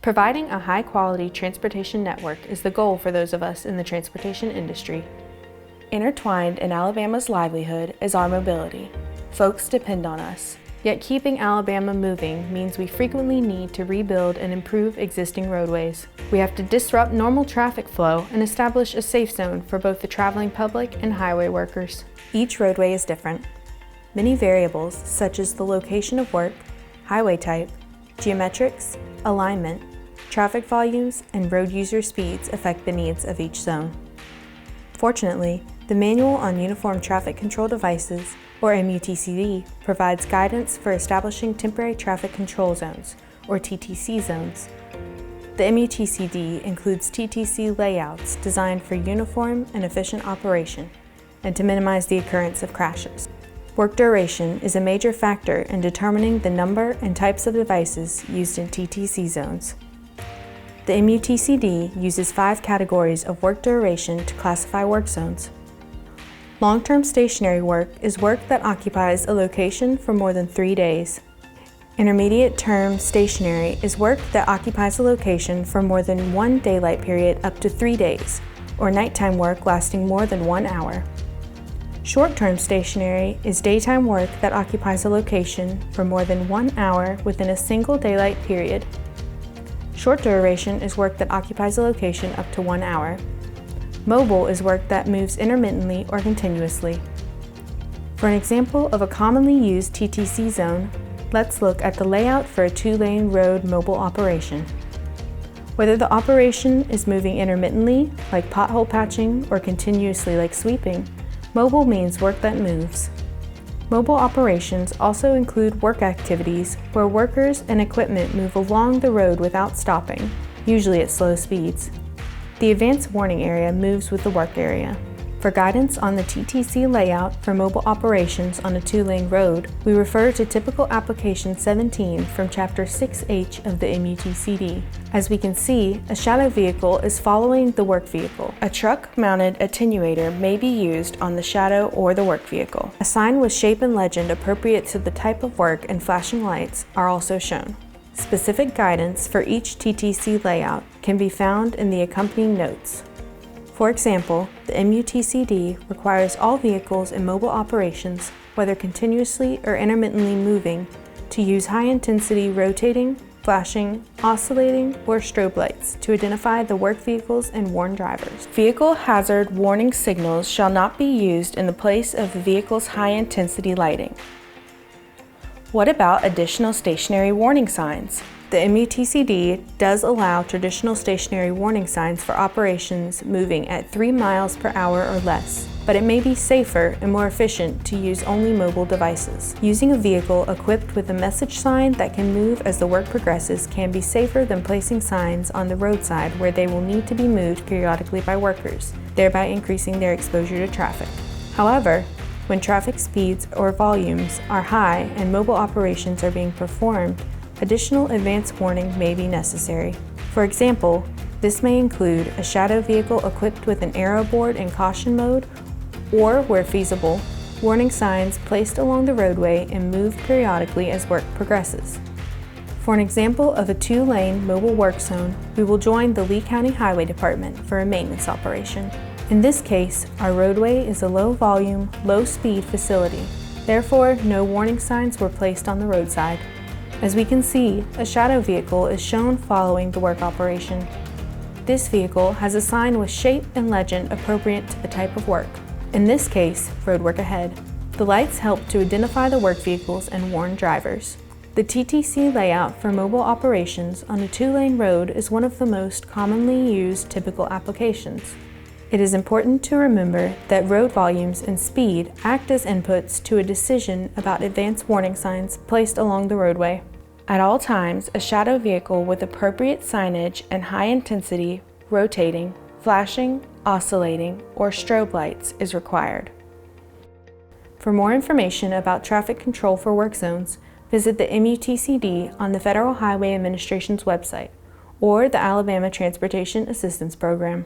Providing a high-quality transportation network is the goal for those of us in the transportation industry. Intertwined in Alabama's livelihood is our mobility. Folks depend on us. Yet keeping Alabama moving means we frequently need to rebuild and improve existing roadways. We have to disrupt normal traffic flow and establish a safe zone for both the traveling public and highway workers. Each roadway is different. Many variables, such as the location of work, highway type, geometrics, alignment, traffic volumes, and road user speeds affect the needs of each zone. Fortunately, the Manual on Uniform Traffic Control Devices, or MUTCD, provides guidance for establishing temporary traffic control zones, or TTC zones. The MUTCD includes TTC layouts designed for uniform and efficient operation, and to minimize the occurrence of crashes. Work duration is a major factor in determining the number and types of devices used in TTC zones. The MUTCD uses 5 categories of work duration to classify work zones. Long-term stationary work is work that occupies a location for more than 3 days. Intermediate-term stationary is work that occupies a location for more than 1 daylight period up to 3 days, or nighttime work lasting more than 1 hour. Short-term stationary is daytime work that occupies a location for more than 1 hour within a single daylight period. Short duration is work that occupies a location up to 1 hour. Mobile is work that moves intermittently or continuously. For an example of a commonly used TTC zone, let's look at the layout for a 2-lane road mobile operation. Whether the operation is moving intermittently, like pothole patching, or continuously, like sweeping, mobile means work that moves. Mobile operations also include work activities where workers and equipment move along the road without stopping, usually at slow speeds. The advanced warning area moves with the work area. For guidance on the TTC layout for mobile operations on a 2-lane road, we refer to Typical Application 17 from Chapter 6H of the MUTCD. As we can see, a shadow vehicle is following the work vehicle. A truck-mounted attenuator may be used on the shadow or the work vehicle. A sign with shape and legend appropriate to the type of work and flashing lights are also shown. Specific guidance for each TTC layout can be found in the accompanying notes. For example, the MUTCD requires all vehicles in mobile operations, whether continuously or intermittently moving, to use high-intensity rotating, flashing, oscillating, or strobe lights to identify the work vehicles and warn drivers. Vehicle hazard warning signals shall not be used in the place of the vehicle's high-intensity lighting. What about additional stationary warning signs? The MUTCD does allow traditional stationary warning signs for operations moving at 3 miles per hour or less, but it may be safer and more efficient to use only mobile devices. Using a vehicle equipped with a message sign that can move as the work progresses can be safer than placing signs on the roadside where they will need to be moved periodically by workers, thereby increasing their exposure to traffic. However, when traffic speeds or volumes are high and mobile operations are being performed, additional advance warning may be necessary. For example, this may include a shadow vehicle equipped with an arrow board in caution mode, or, where feasible, warning signs placed along the roadway and moved periodically as work progresses. For an example of a 2-lane mobile work zone, we will join the Lee County Highway Department for a maintenance operation. In this case, our roadway is a low-volume, low-speed facility. Therefore, no warning signs were placed on the roadside. As we can see, a shadow vehicle is shown following the work operation. This vehicle has a sign with shape and legend appropriate to the type of work. In this case, road work ahead. The lights help to identify the work vehicles and warn drivers. The TTC layout for mobile operations on a 2-lane road is one of the most commonly used typical applications. It is important to remember that road volumes and speed act as inputs to a decision about advance warning signs placed along the roadway. At all times, a shadow vehicle with appropriate signage and high-intensity, rotating, flashing, oscillating, or strobe lights is required. For more information about traffic control for work zones, visit the MUTCD on the Federal Highway Administration's website or the Alabama Transportation Assistance Program.